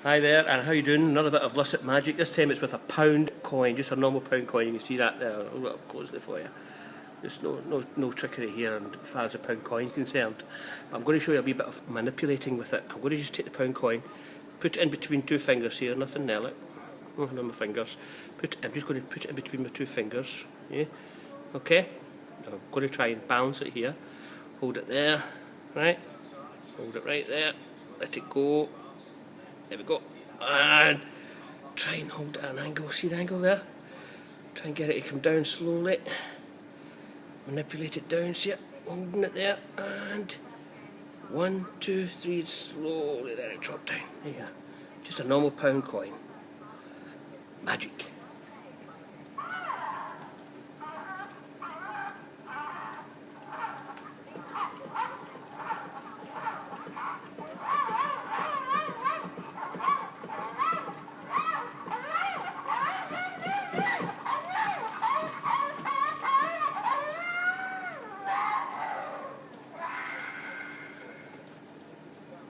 Hi there, and how you doing? Another bit of Licit Magic. This time it's with a £1 coin, just a normal £1 coin. You can see that there. I'll look up closely for you. There's no trickery here, and as far as the £1 coin is concerned. But I'm going to show you a wee bit of manipulating with it. I'm going to just take the £1 coin, put it in between two fingers here, nothing near it. Nothing on my fingers. I'm just going to put it in between my two fingers. Yeah? Okay? Now I'm going to try and balance it here. Hold it there, right? Hold it right there. Let it go. There we go. And try and hold it at an angle. See the angle there? Try and get it to come down slowly. Manipulate it down, see it? Holding it there. And 1, 2, 3, slowly. There it dropped down. There you are. Just a normal £1 coin. Magic.